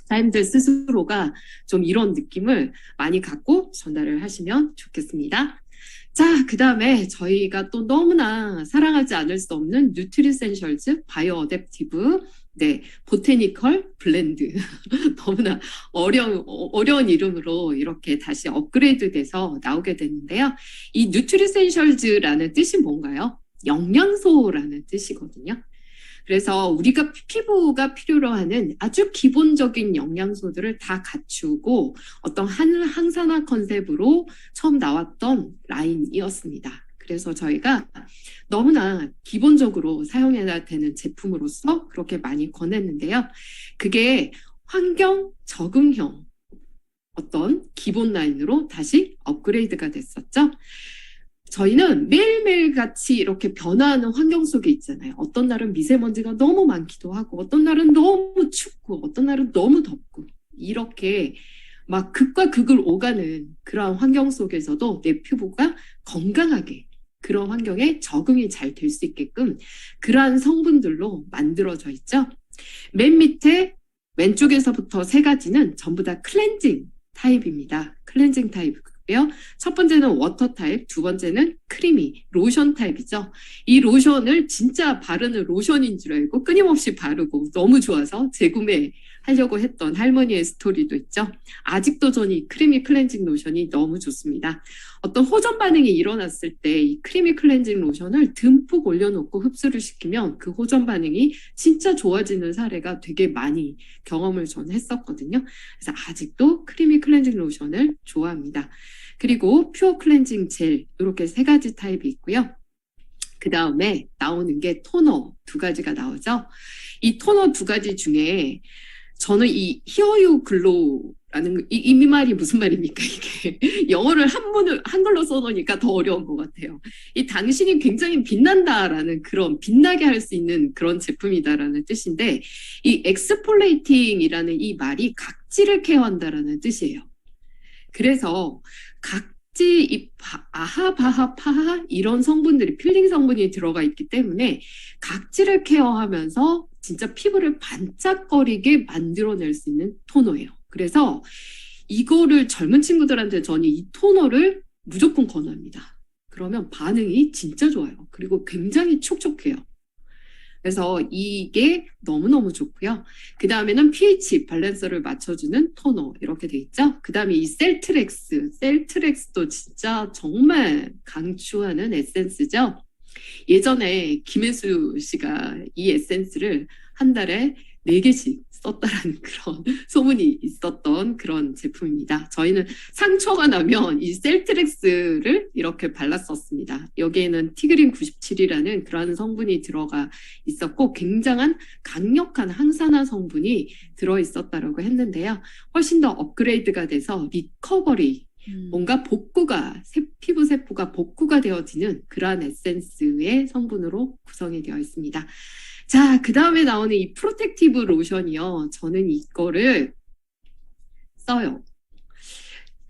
사람들 스스로가 좀 이런 느낌을 많이 갖고 전달을 하시면 좋겠습니다. 자, 그 다음에 저희가 또 너무나 사랑하지 않을 수 없는 뉴트리센셜즈 바이오 어댑티브 네, 보테니컬 블렌드. 너무나 어려운 이름으로 이렇게 다시 업그레이드 돼서 나오게 됐는데요. 이 뉴트리센셜즈라는 뜻이 뭔가요? 영양소라는 뜻이거든요. 그래서 우리가 피부가 필요로 하는 아주 기본적인 영양소들을 다 갖추고 어떤 항산화 컨셉으로 처음 나왔던 라인이었습니다. 그래서 저희가 너무나 기본적으로 사용해야 되는 제품으로서 그렇게 많이 권했는데요. 그게 환경 적응형 어떤 기본 라인으로 다시 업그레이드가 됐었죠. 저희는 매일매일 같이 이렇게 변화하는 환경 속에 있잖아요. 어떤 날은 미세먼지가 너무 많기도 하고, 어떤 날은 너무 춥고, 어떤 날은 너무 덥고, 이렇게 막 극과 극을 오가는 그런 환경 속에서도 내 피부가 건강하게 그런 환경에 적응이 잘 될 수 있게끔 그러한 성분들로 만들어져 있죠. 맨 밑에 왼쪽에서부터 세 가지는 전부 다 클렌징 타입입니다. 클렌징 타입이고요. 첫 번째는 워터 타입, 두 번째는 크리미, 로션 타입이죠. 이 로션을 진짜 바르는 로션인 줄 알고 끊임없이 바르고 너무 좋아서 재구매하려고 했던 할머니의 스토리도 있죠. 아직도 저는 이 크리미 클렌징 로션이 너무 좋습니다. 어떤 호전 반응이 일어났을 때 이 크리미 클렌징 로션을 듬뿍 올려놓고 흡수를 시키면 그 호전 반응이 진짜 좋아지는 사례가 되게 많이 경험을 저는 했었거든요. 그래서 아직도 크리미 클렌징 로션을 좋아합니다. 그리고 퓨어 클렌징 젤 이렇게 세 가지 타입이 있고요. 그 다음에 나오는 게 토너 두 가지가 나오죠. 이 토너 두 가지 중에 저는 이 히어 유 글로우라는 이 말이 무슨 말입니까 이게 영어를 한글로 써놓으니까 더 어려운 것 같아요. 이 당신이 굉장히 빛난다라는 그런 빛나게 할 수 있는 그런 제품이다라는 뜻인데 이 엑스폴레이팅이라는 이 말이 각질을 케어한다라는 뜻이에요. 그래서 각지, 아하, 바하, 파하 이런 성분들이 필링 성분이 들어가 있기 때문에 각질을 케어하면서 진짜 피부를 반짝거리게 만들어낼 수 있는 토너예요. 그래서 이거를 젊은 친구들한테 저는 이 토너를 무조건 권합니다. 그러면 반응이 진짜 좋아요. 그리고 굉장히 촉촉해요. 그래서 이게 너무너무 좋고요. 그 다음에는 pH 밸런스를 맞춰주는 토너 이렇게 돼 있죠. 그 다음에 이 셀트렉스도 진짜 정말 강추하는 에센스죠. 예전에 김혜수 씨가 이 에센스를 한 달에 4개씩 썼다라는 그런 소문이 있었던 그런 제품입니다. 저희는 상처가 나면 이 셀트렉스를 이렇게 발랐었습니다. 여기에는 티그린 97이라는 그런 성분이 들어가 있었고 굉장한 강력한 항산화 성분이 들어있었다라고 했는데요. 훨씬 더 업그레이드가 돼서 리커버리 뭔가 복구가 피부 세포가 복구가 되어지는 그러한 에센스의 성분으로 구성이 되어 있습니다. 자, 그 다음에 나오는 이 프로텍티브 로션이요. 저는 이거를 써요.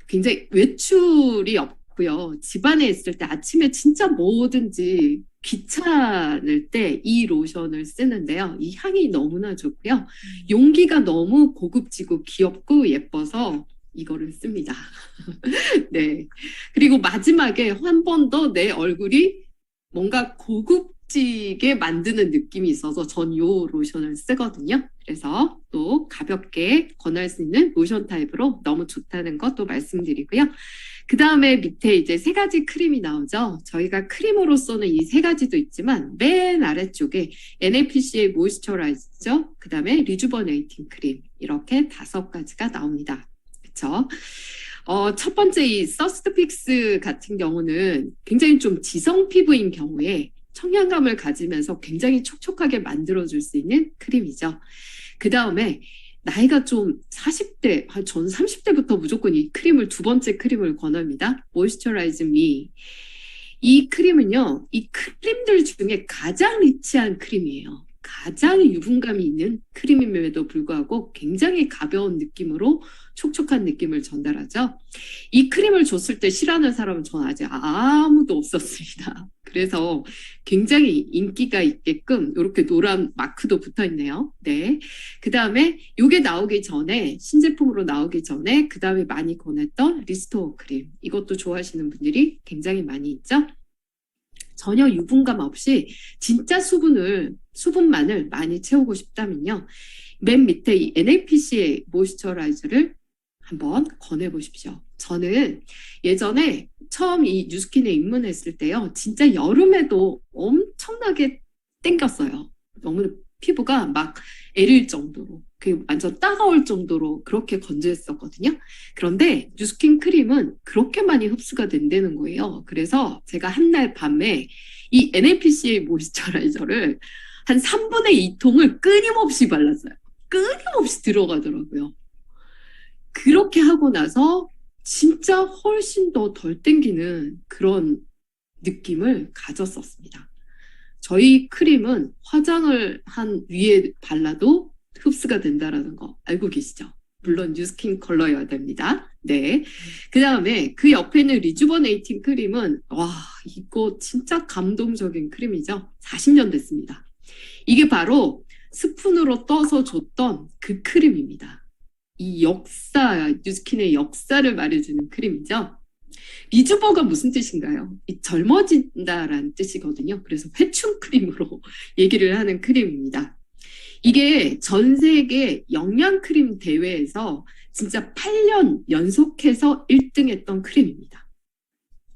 굉장히 외출이 없고요. 집안에 있을 때 아침에 진짜 뭐든지 귀찮을 때 이 로션을 쓰는데요. 이 향이 너무나 좋고요. 용기가 너무 고급지고 귀엽고 예뻐서 이거를 씁니다. 네. 그리고 마지막에 한 번 더 내 얼굴이 뭔가 묵직해 만드는 느낌이 있어서 전 요 로션을 쓰거든요. 그래서 또 가볍게 권할 수 있는 로션 타입으로 너무 좋다는 것도 말씀드리고요. 그 다음에 밑에 이제 세 가지 크림이 나오죠. 저희가 크림으로서는 이 세 가지도 있지만 맨 아래쪽에 NAPCA 모이스처라이저, 그 다음에 리주버네이팅 크림 이렇게 5가지가 나옵니다. 그렇죠? 첫 번째 이 서스트픽스 같은 경우는 굉장히 좀 지성 피부인 경우에 청량감을 가지면서 굉장히 촉촉하게 만들어줄 수 있는 크림이죠. 그 다음에 나이가 좀 40대, 전 30대부터 무조건 이 크림을 두 번째 크림을 권합니다. 모이스처라이즈 미. 이 크림은요, 이 크림들 중에 가장 리치한 크림이에요. 가장 유분감이 있는 크림임에도 불구하고 굉장히 가벼운 느낌으로 촉촉한 느낌을 전달하죠. 이 크림을 줬을 때 싫어하는 사람은 저는 아직 아무도 없었습니다. 그래서 굉장히 인기가 있게끔 이렇게 노란 마크도 붙어 있네요. 네. 그 다음에 이게 나오기 전에, 신제품으로 나오기 전에 그 다음에 많이 권했던 리스토어 크림. 이것도 좋아하시는 분들이 굉장히 많이 있죠. 전혀 유분감 없이 진짜 수분만을 많이 채우고 싶다면요. 맨 밑에 이 NAPCA 모이스처라이저를 한번 권해보십시오. 저는 예전에 처음 이 뉴스킨에 입문했을 때요. 진짜 여름에도 엄청나게 땡겼어요. 너무 피부가 막 애릴 정도로, 완전 따가울 정도로 그렇게 건조했었거든요. 그런데 뉴스킨 크림은 그렇게 많이 흡수가 된다는 거예요. 그래서 제가 한날 밤에 이 NAPCA 모이스처라이저를 한 3분의 2통을 끊임없이 발랐어요. 끊임없이 들어가더라고요. 그렇게 하고 나서 진짜 훨씬 더 덜 땡기는 그런 느낌을 가졌었습니다. 저희 크림은 화장을 한 위에 발라도 흡수가 된다는 거 알고 계시죠? 물론 뉴스킨 컬러여야 됩니다. 네. 그 다음에 그 옆에는 리주버네이팅 크림은 와, 이거 진짜 감동적인 크림이죠. 40년 됐습니다. 이게 바로 스푼으로 떠서 줬던 그 크림입니다. 이 역사, 뉴스킨의 역사를 말해주는 크림이죠. 리주버가 무슨 뜻인가요? 이 젊어진다라는 뜻이거든요. 그래서 회춘 크림으로 얘기를 하는 크림입니다. 이게 전 세계 영양 크림 대회에서 진짜 8년 연속해서 1등 했던 크림입니다.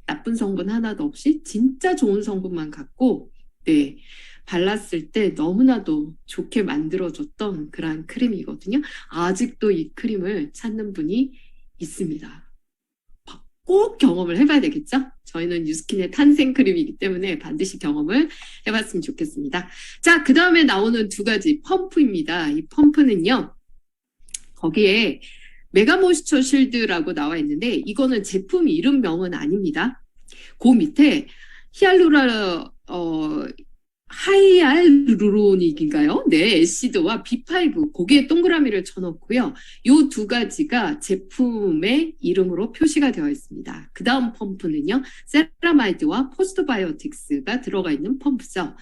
나쁜 성분 하나도 없이 진짜 좋은 성분만 갖고, 네, 발랐을 때 너무나도 좋게 만들어줬던 그런 크림이거든요. 아직도 이 크림을 찾는 분이 있습니다. 꼭 경험을 해봐야 되겠죠? 저희는 뉴스킨의 탄생 크림이기 때문에 반드시 경험을 해봤으면 좋겠습니다. 자, 그 다음에 나오는 두 가지 펌프입니다. 이 펌프는요, 거기에 메가 모이스처 실드라고 나와 있는데 이거는 제품 이름명은 아닙니다. 그 밑에 하이알루로닉인가요? 네, 에시드와 B5 거기에 동그라미를 쳐놓고요. 이 두 가지가 제품의 이름으로 표시가 되어 있습니다. 그 다음 펌프는요. 세라마이드와 포스트바이오틱스가 들어가 있는 펌프죠.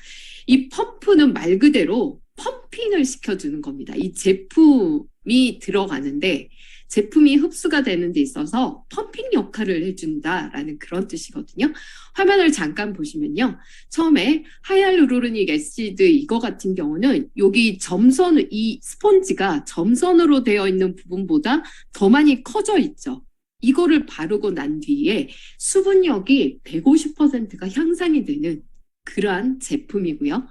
이 펌프는 말 그대로 펌핑을 시켜주는 겁니다. 이 제품이 들어가는데 제품이 흡수가 되는 데 있어서 펌핑 역할을 해준다라는 그런 뜻이거든요. 화면을 잠깐 보시면요. 처음에 하이알루로닉 애시드 이거 같은 경우는 여기 점선, 이 스펀지가 점선으로 되어 있는 부분보다 더 많이 커져 있죠. 이거를 바르고 난 뒤에 수분력이 150%가 향상이 되는 그러한 제품이고요.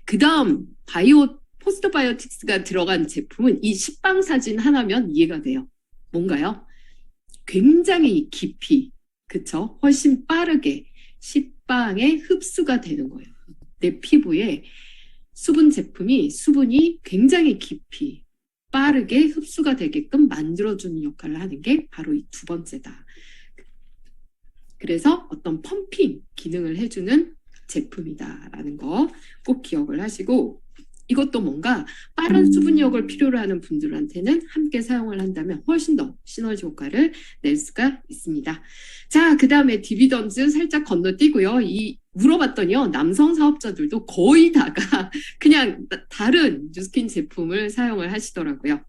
그 다음 포스트바이오틱스가 들어간 제품은 이 식빵 사진 하나면 이해가 돼요. 뭔가요? 굉장히 깊이, 그쵸? 훨씬 빠르게 식빵에 흡수가 되는 거예요. 내 피부에 수분이 굉장히 깊이, 빠르게 흡수가 되게끔 만들어주는 역할을 하는 게 바로 이 두 번째다. 그래서 어떤 펌핑 기능을 해주는 제품이다라는 거 꼭 기억을 하시고, 이것도 뭔가 빠른 수분력을 필요로 하는 분들한테는 함께 사용을 한다면 훨씬 더 시너지 효과를 낼 수가 있습니다. 자, 그 다음에 디비던즈 살짝 건너뛰고요. 물어봤더니요. 남성 사업자들도 거의 다가 그냥 다른 뉴스킨 제품을 사용을 하시더라고요.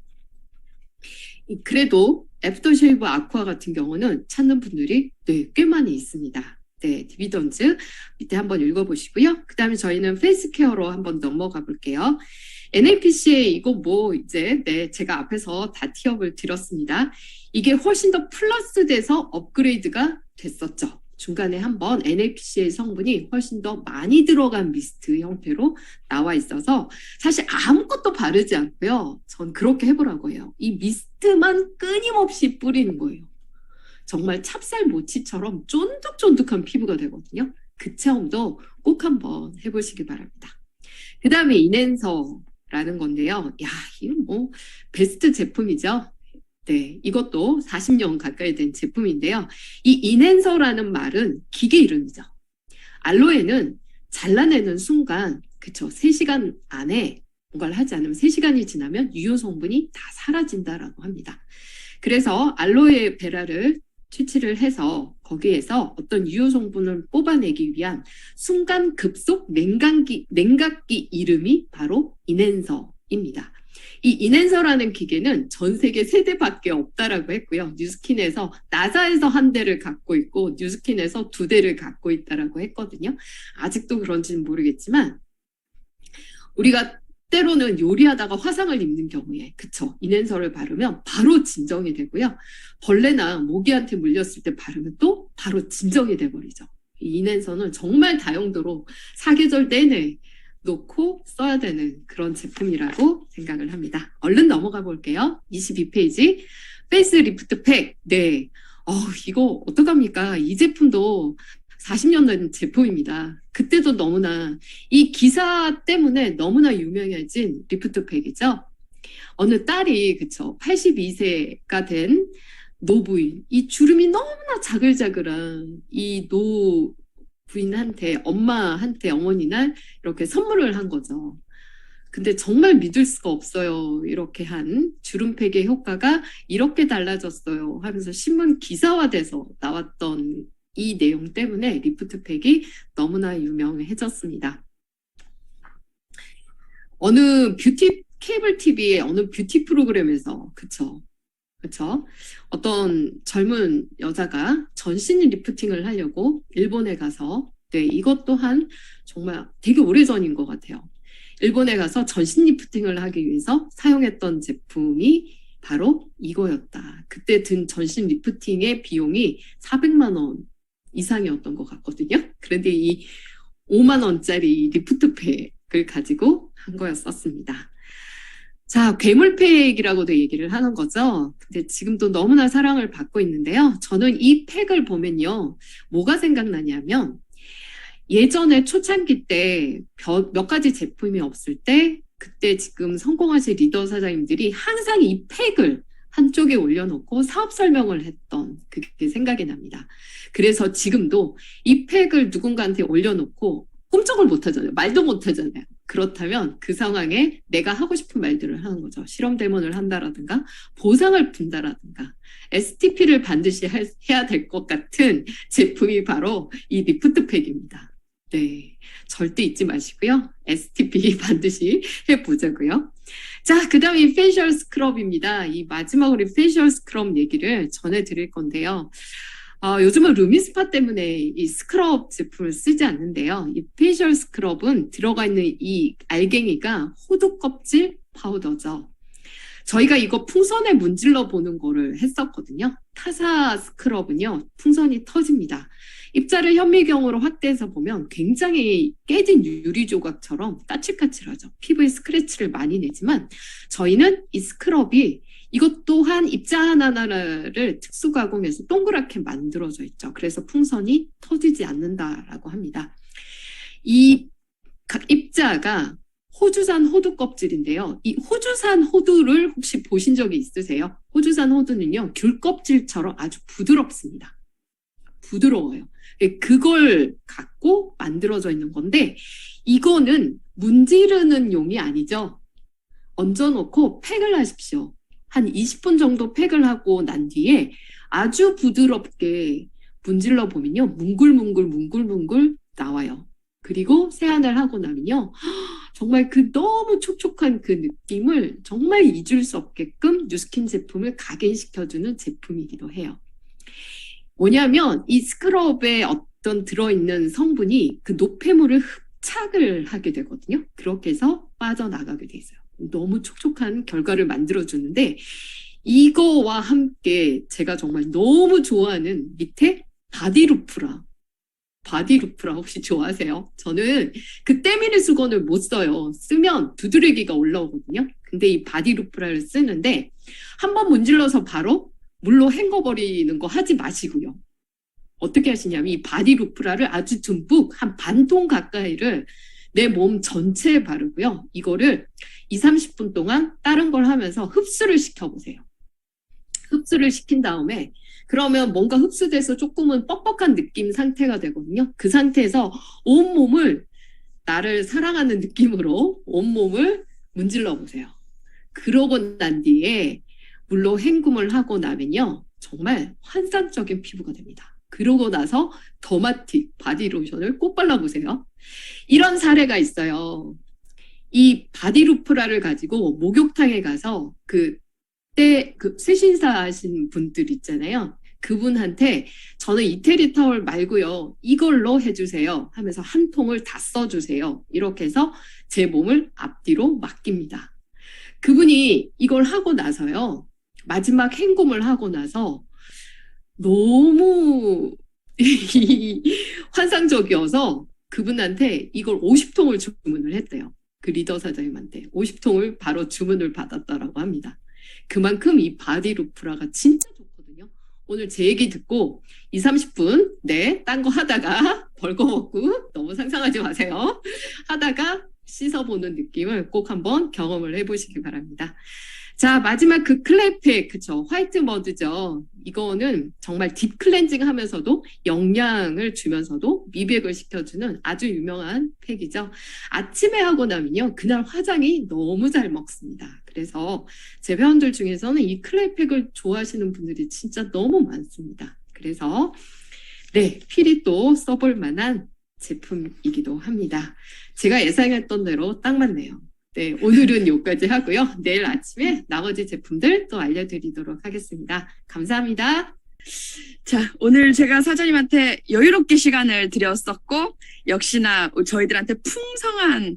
그래도 애프터쉐이브 아쿠아 같은 경우는 찾는 분들이 꽤 많이 있습니다. 네, 디비던즈 밑에 한번 읽어보시고요. 그 다음에 저희는 페이스 케어로 한번 넘어가 볼게요. NAPCA 이거 뭐 이제 제가 앞에서 다 티업을 드렸습니다. 이게 훨씬 더 플러스 돼서 업그레이드가 됐었죠. 중간에 한번 NAPCA 성분이 훨씬 더 많이 들어간 미스트 형태로 나와 있어서 사실 아무것도 바르지 않고요. 전 그렇게 해보라고 해요. 이 미스트만 끊임없이 뿌리는 거예요. 정말 찹쌀 모치처럼 쫀득쫀득한 피부가 되거든요. 그 체험도 꼭 한번 해보시기 바랍니다. 그 다음에 이넨서라는 건데요. 야, 이건 뭐 베스트 제품이죠. 네, 이것도 40년 가까이 된 제품인데요. 이 이넨서라는 말은 기계 이름이죠. 알로에는 잘라내는 순간, 그쵸, 3시간 안에 뭔가를 하지 않으면 3시간이 지나면 유효 성분이 다 사라진다라고 합니다. 그래서 알로에 베라를 채취를 해서 거기에서 어떤 유효 성분을 뽑아내기 위한 순간 급속 냉각기 이름이 바로 이넨서입니다. 이 이넨서라는 기계는 전 세계 3대밖에 없다라고 했고요. 뉴스킨에서 나사에서 1대를 갖고 있고 뉴스킨에서 2대를 갖고 있다라고 했거든요. 아직도 그런지는 모르겠지만 우리가 때로는 요리하다가 화상을 입는 경우에 그쵸, 이넨서를 바르면 바로 진정이 되고요. 벌레나 모기한테 물렸을 때 바르면 또 바로 진정이 돼버리죠. 이 이넨서는 정말 다용도로 사계절 내내 놓고 써야 되는 그런 제품이라고 생각을 합니다. 얼른 넘어가 볼게요. 22페이지 페이스 리프트 팩. 네, 이거 어떡합니까? 이 제품도 40년 된 제품입니다. 그때도 너무나 이 기사 때문에 너무나 유명해진 리프트팩이죠. 어느 딸이 그쵸 82세가 된 노부인, 이 주름이 너무나 자글자글한 이 노부인한테 엄마한테 어머니날 이렇게 선물을 한 거죠. 근데 정말 믿을 수가 없어요. 이렇게 한 주름팩의 효과가 이렇게 달라졌어요 하면서 신문 기사화돼서 나왔던 이 내용 때문에 리프트팩이 너무나 유명해졌습니다. 어느 케이블 TV의 어느 뷰티 프로그램에서 그쵸 어떤 젊은 여자가 전신 리프팅을 하려고 일본에 가서 이것 또한 정말 되게 오래전인 것 같아요. 일본에 가서 전신 리프팅을 하기 위해서 사용했던 제품이 바로 이거였다. 그때 든 전신 리프팅의 비용이 400만 원 이상이었던 것 같거든요. 그런데 이 5만 원짜리 리프트팩을 가지고 한 거였었습니다. 자, 괴물팩이라고도 얘기를 하는 거죠. 근데 지금도 너무나 사랑을 받고 있는데요. 저는 이 팩을 보면요. 뭐가 생각나냐면 예전에 초창기 때 몇 가지 제품이 없을 때 그때 지금 성공하신 리더 사장님들이 항상 이 팩을 한쪽에 올려놓고 사업 설명을 했던 그게 생각이 납니다. 그래서 지금도 이 팩을 누군가한테 올려놓고 꼼짝을 못하잖아요. 말도 못하잖아요. 그렇다면 그 상황에 내가 하고 싶은 말들을 하는 거죠. 실험 데모를 한다라든가 보상을 분다라든가 STP를 반드시 해야 될 것 같은 제품이 바로 이 리프트팩입니다. 네, 절대 잊지 마시고요. STP 반드시 해보자고요. 자, 그 다음 이 페이셜 스크럽입니다. 이 마지막으로 페이셜 스크럽 얘기를 전해드릴 건데요. 요즘은 루미스파 때문에 이 스크럽 제품을 쓰지 않는데요. 이 페이셜 스크럽은 들어가 있는 이 알갱이가 호두 껍질 파우더죠. 저희가 이거 풍선에 문질러 보는 거를 했었거든요. 타사 스크럽은요, 풍선이 터집니다. 입자를 현미경으로 확대해서 보면 굉장히 깨진 유리 조각처럼 까칠까칠하죠. 피부에 스크래치를 많이 내지만 저희는 이 스크럽이 이것 또한 입자 하나하나를 특수 가공해서 동그랗게 만들어져 있죠. 그래서 풍선이 터지지 않는다라고 합니다. 이 각 입자가 호주산 호두 껍질인데요. 이 호주산 호두를 혹시 보신 적이 있으세요? 호주산 호두는요, 귤 껍질처럼 아주 부드럽습니다. 부드러워요. 그걸 갖고 만들어져 있는 건데 이거는 문지르는 용이 아니죠. 얹어놓고 팩을 하십시오. 한 20분 정도 팩을 하고 난 뒤에 아주 부드럽게 문질러 보면요. 뭉글뭉글 나와요. 그리고 세안을 하고 나면요. 정말 그 너무 촉촉한 그 느낌을 정말 잊을 수 없게끔 뉴스킨 제품을 각인시켜주는 제품이기도 해요. 뭐냐면 이 스크럽의 어떤 들어있는 성분이 그 노폐물을 흡착을 하게 되거든요. 그렇게 해서 빠져나가게 돼 있어요. 너무 촉촉한 결과를 만들어주는데 이거와 함께 제가 정말 너무 좋아하는 밑에 바디루프라 혹시 좋아하세요? 저는 그 때미는 수건을 못 써요. 쓰면 두드러기가 올라오거든요. 근데 이 바디루프라를 쓰는데 한번 문질러서 바로 물로 헹궈버리는 거 하지 마시고요. 어떻게 하시냐면 이 바디루프라를 아주 듬뿍 한 반 통 가까이를 내 몸 전체에 바르고요. 이거를 2, 30분 동안 다른 걸 하면서 흡수를 시켜보세요. 흡수를 시킨 다음에 그러면 뭔가 흡수돼서 조금은 뻑뻑한 느낌 상태가 되거든요. 그 상태에서 온몸을 나를 사랑하는 느낌으로 온몸을 문질러 보세요. 그러고 난 뒤에 물로 헹굼을 하고 나면요. 정말 환상적인 피부가 됩니다. 그러고 나서 더마틱 바디로션을 꼭 발라보세요. 이런 사례가 있어요. 이 바디루프라를 가지고 목욕탕에 가서 그때 세신사 하신 분들 있잖아요. 그분한테 저는 이태리 타월 말고요. 이걸로 해주세요 하면서 한 통을 다 써주세요. 이렇게 해서 제 몸을 앞뒤로 맡깁니다. 그분이 이걸 하고 나서요. 마지막 헹굼을 하고 나서 너무 환상적이어서 그분한테 이걸 50통을 주문을 했대요. 그 리더 사장님한테 50통을 바로 주문을 받았다라고 합니다. 그만큼 이 바디루프라가 진짜 좋거든요. 오늘 제 얘기 듣고 2, 30분 딴 거 하다가 벌거벗고 너무 상상하지 마세요. 하다가 씻어보는 느낌을 꼭 한번 경험을 해보시기 바랍니다. 자, 마지막 그 클레이팩, 그쵸. 화이트 머드죠. 이거는 정말 딥 클렌징 하면서도 영양을 주면서도 미백을 시켜주는 아주 유명한 팩이죠. 아침에 하고 나면요. 그날 화장이 너무 잘 먹습니다. 그래서 제 회원들 중에서는 이 클레이팩을 좋아하시는 분들이 진짜 너무 많습니다. 그래서 필히 또 써볼 만한 제품이기도 합니다. 제가 예상했던 대로 딱 맞네요. 오늘은 여기까지 하고요. 내일 아침에 나머지 제품들 또 알려드리도록 하겠습니다. 감사합니다. 자, 오늘 제가 사장님한테 여유롭게 시간을 드렸었고, 역시나 저희들한테 풍성한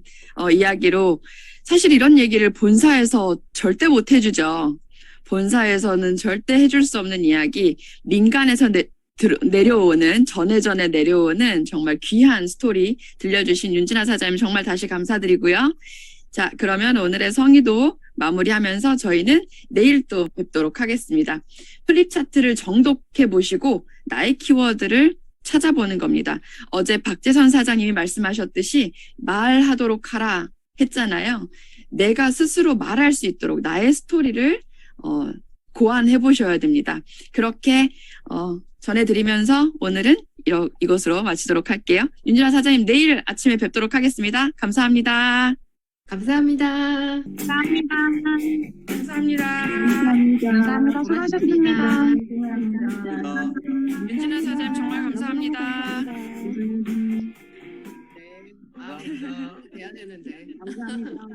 이야기로, 사실 이런 얘기를 본사에서 절대 못 해주죠. 본사에서는 절대 해줄 수 없는 이야기, 민간에서 내려오는, 전에 내려오는 정말 귀한 스토리 들려주신 윤진아 사장님 정말 다시 감사드리고요. 자, 그러면 오늘의 성의도 마무리하면서 저희는 내일 또 뵙도록 하겠습니다. 플립 차트를 정독해 보시고 나의 키워드를 찾아보는 겁니다. 어제 박재선 사장님이 말씀하셨듯이 말하도록 하라 했잖아요. 내가 스스로 말할 수 있도록 나의 스토리를 고안해 보셔야 됩니다. 그렇게 전해드리면서 오늘은 이것으로 마치도록 할게요. 윤진아 사장님 내일 아침에 뵙도록 하겠습니다. 감사합니다. 감사합니다. 감사합니다. 감사합니다. 감사합니다. 수고하셨습니다. 윤진아 사장님 정말 감사합니다. 돼야 되는데. 감사합니다.